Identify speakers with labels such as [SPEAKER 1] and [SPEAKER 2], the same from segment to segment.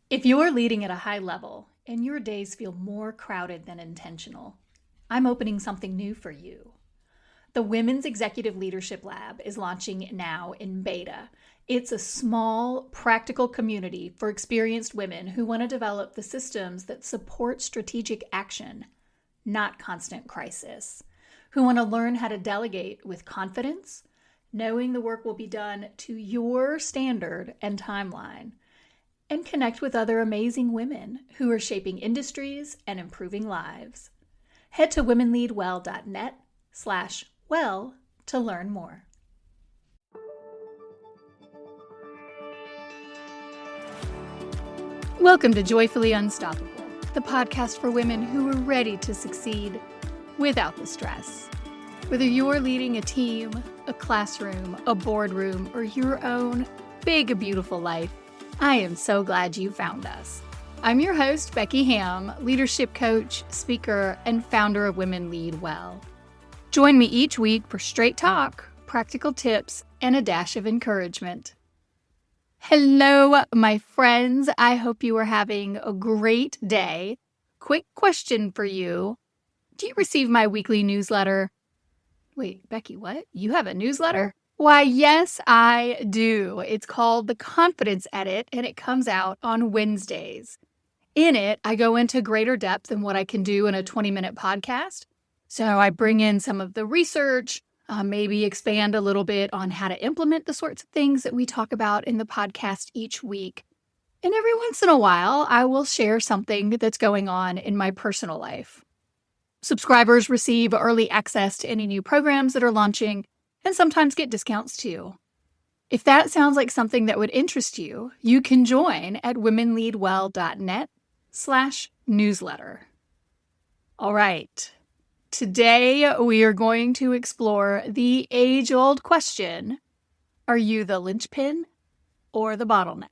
[SPEAKER 1] If you're leading at a high level and your days feel more crowded than intentional, I'm opening something new for you. The Women's Executive Leadership Lab is launching now in beta. It's a small, practical community for experienced women who want to develop the systems that support strategic action, not constant crisis, who want to learn how to delegate with confidence, knowing the work will be done to your standard and timeline, and connect with other amazing women who are shaping industries and improving lives. Head to womenleadwell.net/well to learn more. Welcome to Joyfully Unstoppable, the podcast for women who are ready to succeed without the stress. Whether you're leading a team, a classroom, a boardroom, or your own big, beautiful life, I am so glad you found us. I'm your host, Becky Hamm, leadership coach, speaker, and founder of Women Lead Well. Join me each week for straight talk, practical tips, and a dash of encouragement. Hello, my friends. I hope you are having a great day. Quick question for you. Do you receive my weekly newsletter? Wait, Becky, what? You have a newsletter? Why, yes, I do. It's called The Confidence Edit, and it comes out on Wednesdays. In it, I go into greater depth than what I can do in a 20-minute podcast. So I bring in some of the research, maybe expand a little bit on how to implement the sorts of things that we talk about in the podcast each week. And every once in a while, I will share something that's going on in my personal life. Subscribers receive early access to any new programs that are launching, and sometimes get discounts too. If that sounds like something that would interest you, you can join at womenleadwell.net/newsletter. All right. Today, we are going to explore the age-old question, are you the linchpin or the bottleneck?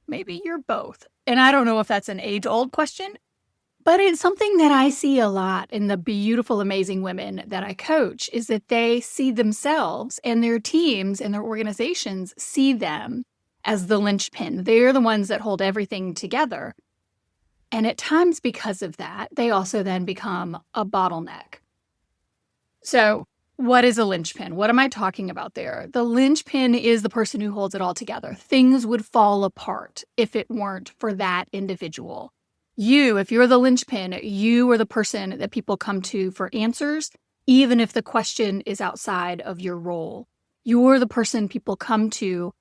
[SPEAKER 1] Maybe you're both. And I don't know if that's an age-old question, but it's something that I see a lot in the beautiful, amazing women that I coach, is that they see themselves and their teams and their organizations see them as the linchpin. They're the ones that hold everything together. And at times, because of that, they also then become a bottleneck. So what is a linchpin? What am I talking about there? The linchpin is the person who holds it all together. Things would fall apart if it weren't for that individual. You, if you're the linchpin, you are the person that people come to for answers, even if the question is outside of your role. You're the person people come to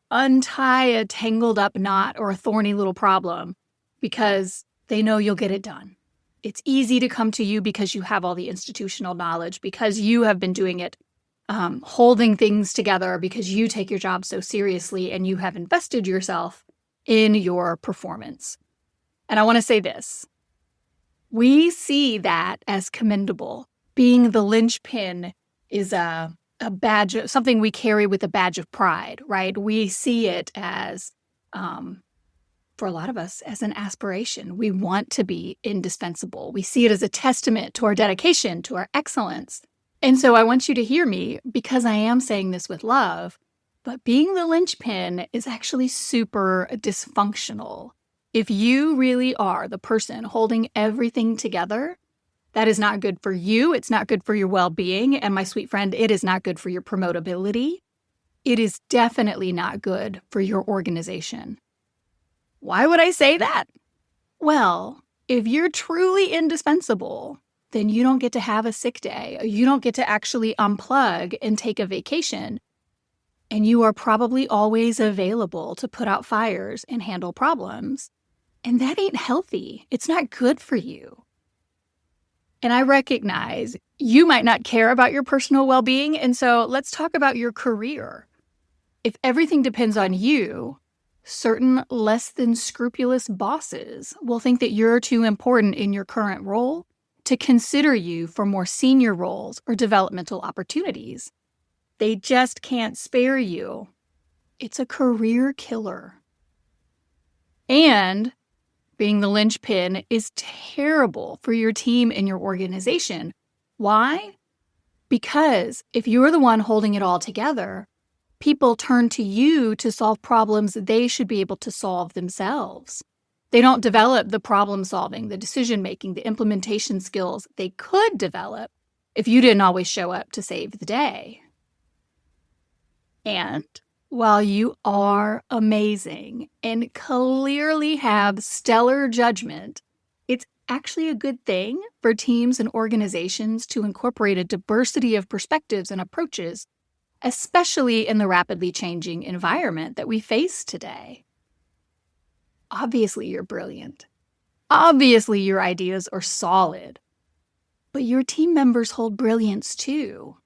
[SPEAKER 1] untie a tangled up knot or a thorny little problem because they know you'll get it done. It's easy to come to you because you have all the institutional knowledge, because you have been doing it, holding things together, because you take your job so seriously and you have invested yourself in your performance. And I want to say this. We see that as commendable. Being the linchpin is a badge, something we carry with a badge of pride, right? We see it as, for a lot of us, as an aspiration. We want to be indispensable. We see it as a testament to our dedication, to our excellence. And so I want you to hear me, because I am saying this with love, but being the linchpin is actually super dysfunctional. If you really are the person holding everything together, that is not good for you. It's not good for your well-being. And my sweet friend, it is not good for your promotability. It is definitely not good for your organization. Why would I say that? Well, if you're truly indispensable, then you don't get to have a sick day. You don't get to actually unplug and take a vacation. And you are probably always available to put out fires and handle problems. And that ain't healthy. It's not good for you. And I recognize you might not care about your personal well-being. And so let's talk about your career. If everything depends on you, certain less than scrupulous bosses will think that you're too important in your current role to consider you for more senior roles or developmental opportunities. They just can't spare you. It's a career killer. And being the linchpin is terrible for your team and your organization. Why? Because if you're the one holding it all together, People turn to you to solve problems they should be able to solve themselves. They don't develop the problem solving, the decision making, the implementation skills they could develop if you didn't always show up to save the day. And while you are amazing and clearly have stellar judgment, it's actually a good thing for teams and organizations to incorporate a diversity of perspectives and approaches, especially in the rapidly changing environment that we face today. Obviously, you're brilliant. Obviously, your ideas are solid. But your team members hold brilliance too.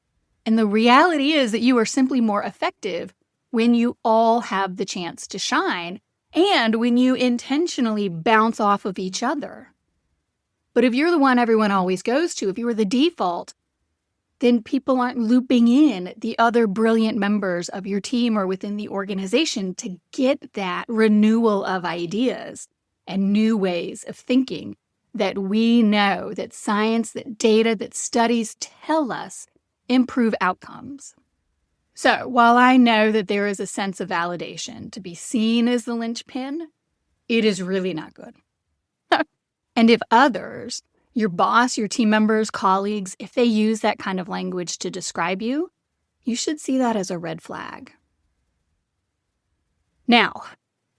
[SPEAKER 1] And the reality is that you are simply more effective when you all have the chance to shine and when you intentionally bounce off of each other. But if you're the one everyone always goes to, if you are the default, then people aren't looping in the other brilliant members of your team or within the organization to get that renewal of ideas and new ways of thinking that we know, that science, that data, that studies tell us improve outcomes. So while I know that there is a sense of validation to be seen as the linchpin, it is really not good. And if others, your boss, your team members, colleagues, if they use that kind of language to describe you, you should see that as a red flag. Now,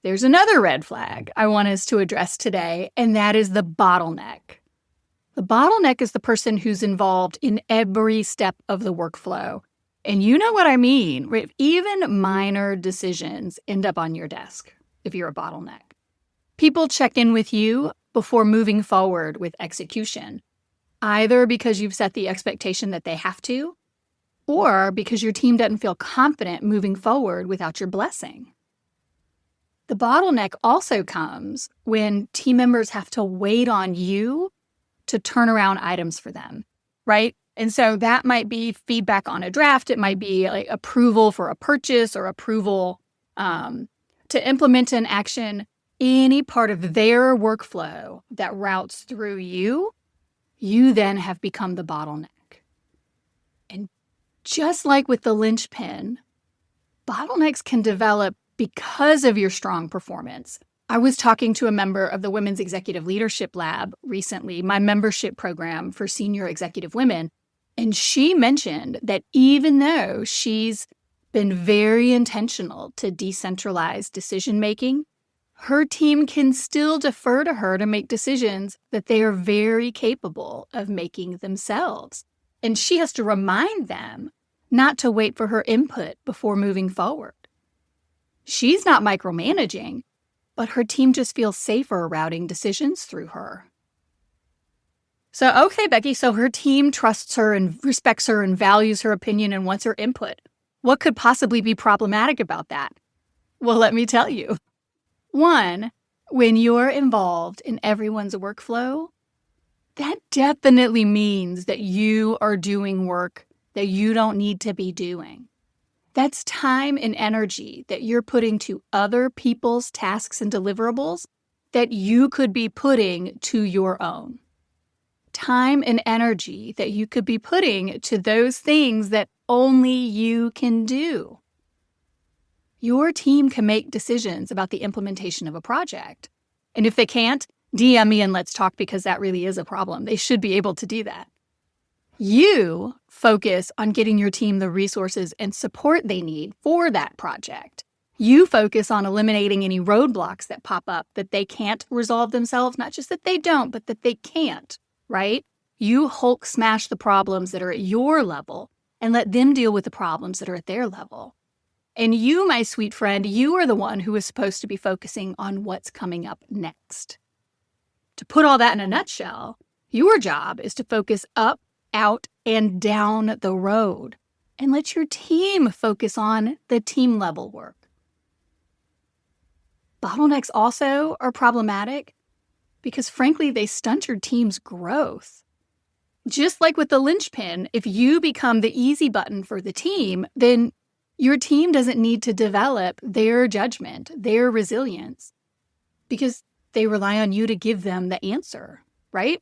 [SPEAKER 1] there's another red flag I want us to address today, and that is the bottleneck. The bottleneck is the person who's involved in every step of the workflow. And you know what I mean, right? Even minor decisions end up on your desk if you're a bottleneck. People check in with you before moving forward with execution, either because you've set the expectation that they have to, or because your team doesn't feel confident moving forward without your blessing. The bottleneck also comes when team members have to wait on you to turn around items for them, right? And so that might be feedback on a draft. It might be like approval for a purchase or approval to implement an action. Any part of their workflow that routes through you, you then have become the bottleneck. And just like with the linchpin, bottlenecks can develop because of your strong performance. I was talking to a member of the Women's Executive Leadership Lab recently, my membership program for senior executive women, and she mentioned that even though she's been very intentional to decentralize decision-making, her team can still defer to her to make decisions that they are very capable of making themselves. And she has to remind them not to wait for her input before moving forward. She's not micromanaging, but her team just feels safer routing decisions through her. So, okay, Becky, so her team trusts her and respects her and values her opinion and wants her input. What could possibly be problematic about that? Well, let me tell you. One, when you're involved in everyone's workflow, that definitely means that you are doing work that you don't need to be doing. That's time and energy that you're putting to other people's tasks and deliverables that you could be putting to your own. Time and energy that you could be putting to those things that only you can do. Your team can make decisions about the implementation of a project. And if they can't, DM me and let's talk, because that really is a problem. They should be able to do that. You focus on getting your team the resources and support they need for that project. You focus on eliminating any roadblocks that pop up that they can't resolve themselves, not just that they don't, but that they can't, right? You Hulk smash the problems that are at your level and let them deal with the problems that are at their level. And you, my sweet friend, you are the one who is supposed to be focusing on what's coming up next. To put all that in a nutshell, your job is to focus up, out, and down the road, and let your team focus on the team level work. Bottlenecks also are problematic because, frankly, they stunt your team's growth. Just like with the linchpin, if you become the easy button for the team, then your team doesn't need to develop their judgment, their resilience, because they rely on you to give them the answer, right?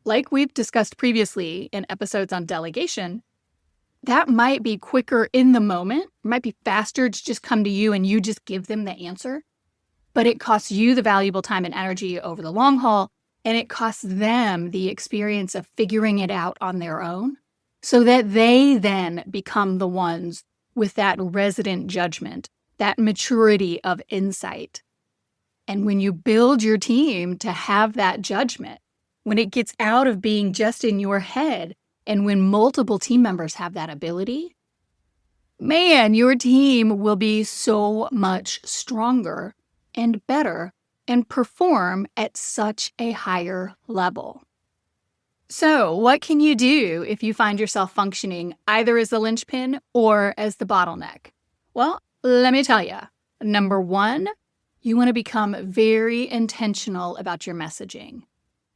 [SPEAKER 1] Like we've discussed previously in episodes on delegation, that might be quicker in the moment. It might be faster to just come to you and you just give them the answer. But it costs you the valuable time and energy over the long haul, and it costs them the experience of figuring it out on their own so that they then become the ones with that resident judgment, that maturity of insight. And when you build your team to have that judgment, when it gets out of being just in your head, and when multiple team members have that ability, man, your team will be so much stronger and better and perform at such a higher level. So, what can you do if you find yourself functioning either as the linchpin or as the bottleneck? Well, let me tell you. Number one, you want to become very intentional about your messaging.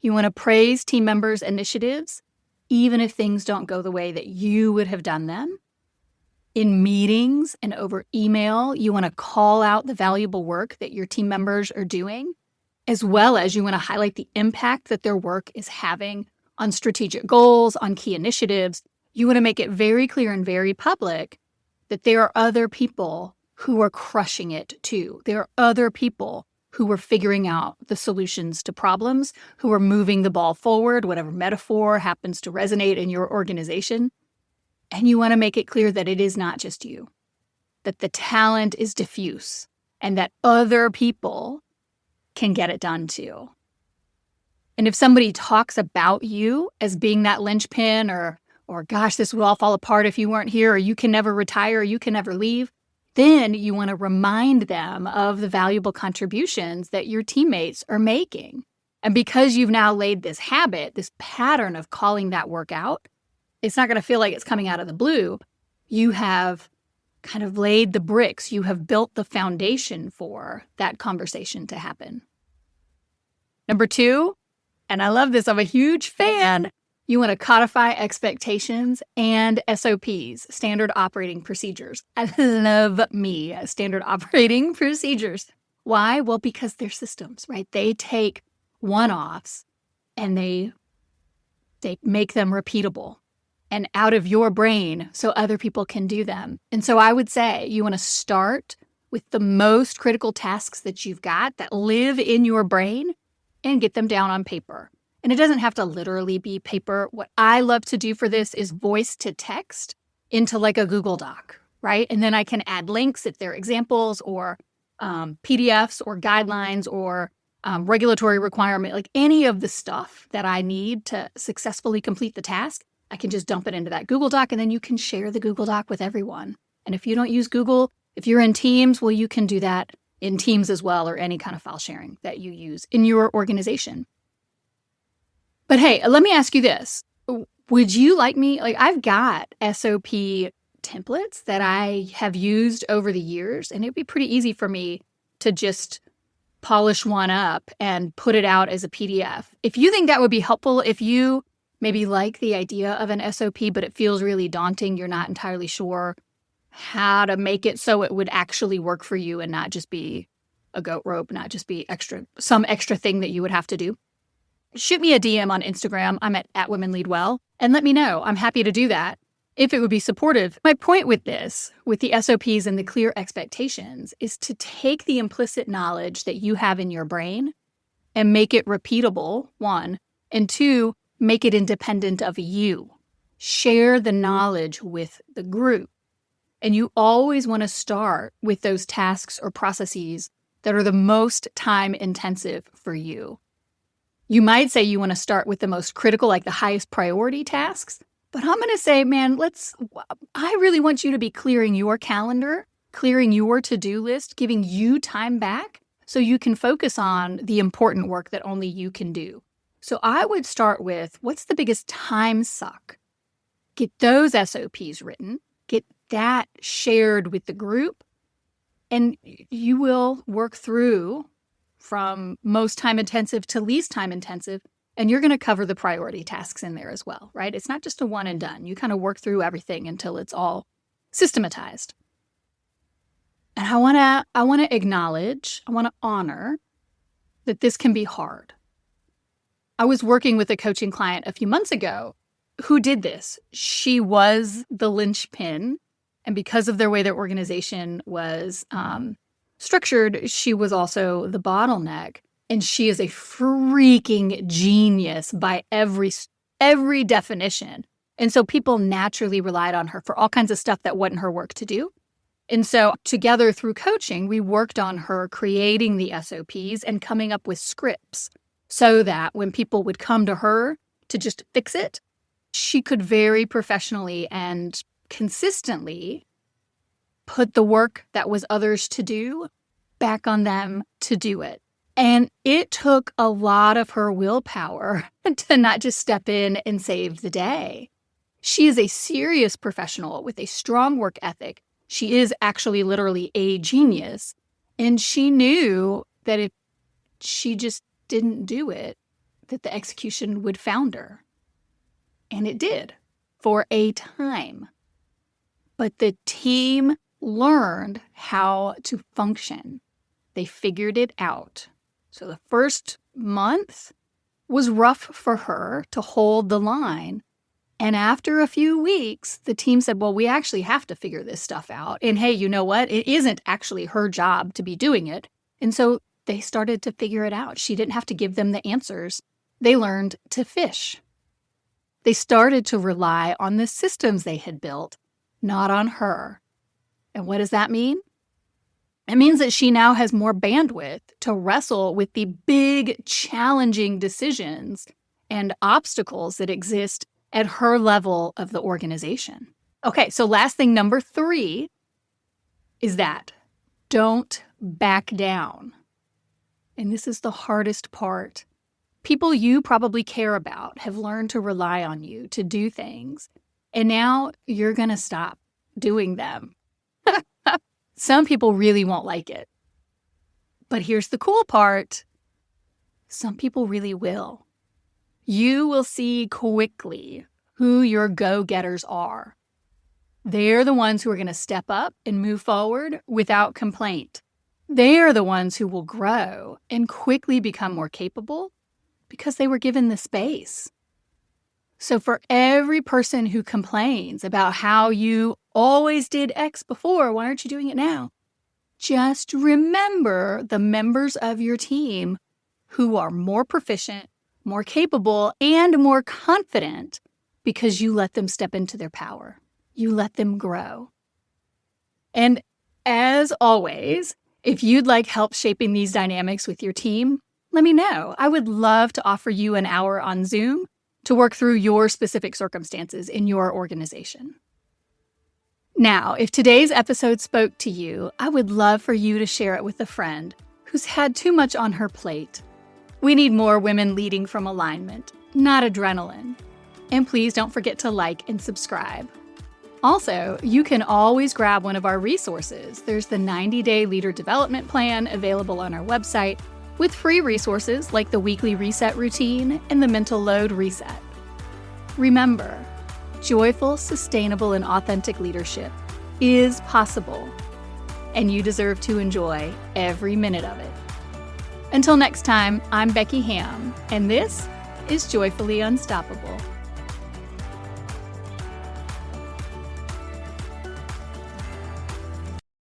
[SPEAKER 1] You want to praise team members' initiatives, even if things don't go the way that you would have done them. In meetings and over email, you want to call out the valuable work that your team members are doing, as well as you want to highlight the impact that their work is having on strategic goals, on key initiatives. You want to make it very clear and very public that there are other people who are crushing it too. There are other people who are figuring out the solutions to problems, who are moving the ball forward, whatever metaphor happens to resonate in your organization. And you want to make it clear that it is not just you, that the talent is diffuse, and that other people can get it done too. And if somebody talks about you as being that linchpin or gosh, this would all fall apart if you weren't here, or you can never retire, or you can never leave, then you want to remind them of the valuable contributions that your teammates are making. And because you've now laid this habit, this pattern of calling that work out, it's not going to feel like it's coming out of the blue. You have kind of laid the bricks. You have built the foundation for that conversation to happen. Number two, and I love this, I'm a huge fan, you want to codify expectations and SOPs, standard operating procedures. I love me, standard operating procedures. Why? Well, because they're systems, right? They take one-offs and they make them repeatable and out of your brain so other people can do them. And so I would say you want to start with the most critical tasks that you've got that live in your brain and get them down on paper. And it doesn't have to literally be paper. What I love to do for this is voice to text into like a Google Doc, right? And then I can add links if they're examples or PDFs or guidelines or regulatory requirement, like any of the stuff that I need to successfully complete the task. I can just dump it into that Google Doc, and then you can share the Google Doc with everyone. And if you don't use Google, if you're in Teams, well, you can do that in Teams as well, or any kind of file sharing that you use in your organization. But hey, let me ask you this. Would you like me, I've got SOP templates that I have used over the years, and it'd be pretty easy for me to just polish one up and put it out as a PDF. If you think that would be helpful, if you maybe like the idea of an SOP, but it feels really daunting, you're not entirely sure how to make it so it would actually work for you and not just be a goat rope, not just be some extra thing that you would have to do, shoot me a DM on Instagram. I'm at @WomenLeadWell, and let me know. I'm happy to do that if it would be supportive. My point with this, with the SOPs and the clear expectations, is to take the implicit knowledge that you have in your brain and make it repeatable, one, and two, make it independent of you. Share the knowledge with the group. And you always want to start with those tasks or processes that are the most time intensive for you. You might say you want to start with the most critical, like the highest priority tasks, but I'm going to say, man, I really want you to be clearing your calendar, clearing your to-do list, giving you time back so you can focus on the important work that only you can do. So I would start with, what's the biggest time suck? Get those SOPs written, get that shared with the group, and you will work through from most time intensive to least time intensive, and you're going to cover the priority tasks in there as well, right? It's not just a one and done. You kind of work through everything until it's all systematized. And I want to acknowledge, I want to honor that this can be hard. I was working with a coaching client a few months ago who did this? She was the linchpin. And because of the way their organization was structured, she was also the bottleneck. And she is a freaking genius by every definition. And so people naturally relied on her for all kinds of stuff that wasn't her work to do. And so together through coaching, we worked on her creating the SOPs and coming up with scripts so that when people would come to her to just fix it, she could very professionally and consistently put the work that was others to do back on them to do it. And it took a lot of her willpower to not just step in and save the day. She is a serious professional with a strong work ethic. She is actually literally a genius. And she knew that if she just didn't do it, that the execution would founder. And it did for a time. But the team learned how to function. They figured it out. So the first month was rough for her to hold the line. And after a few weeks, the team said, well, we actually have to figure this stuff out. And hey, you know what? It isn't actually her job to be doing it. And so they started to figure it out. She didn't have to give them the answers. They learned to fish. They started to rely on the systems they had built, not on her. And what does that mean? It means that she now has more bandwidth to wrestle with the big, challenging decisions and obstacles that exist at her level of the organization. Okay, so last thing, number 3, is that don't back down. And this is the hardest part. People you probably care about have learned to rely on you to do things, and now you're going to stop doing them. Some people really won't like it. But here's the cool part. Some people really will. You will see quickly who your go-getters are. They're the ones who are going to step up and move forward without complaint. They're the ones who will grow and quickly become more capable because they were given the space. So for every person who complains about how you always did X before, why aren't you doing it now? Just remember the members of your team who are more proficient, more capable, and more confident because you let them step into their power. You let them grow. And as always, if you'd like help shaping these dynamics with your team, let me know. I would love to offer you an hour on Zoom to work through your specific circumstances in your organization. Now, if today's episode spoke to you, I would love for you to share it with a friend who's had too much on her plate. We need more women leading from alignment, not adrenaline. And please don't forget to like and subscribe. Also, you can always grab one of our resources. There's the 90-day leader development plan available on our website, with free resources like the weekly reset routine and the mental load reset. Remember, joyful, sustainable, and authentic leadership is possible, and you deserve to enjoy every minute of it. Until next time, I'm Becky Hamm, and this is Joyfully Unstoppable.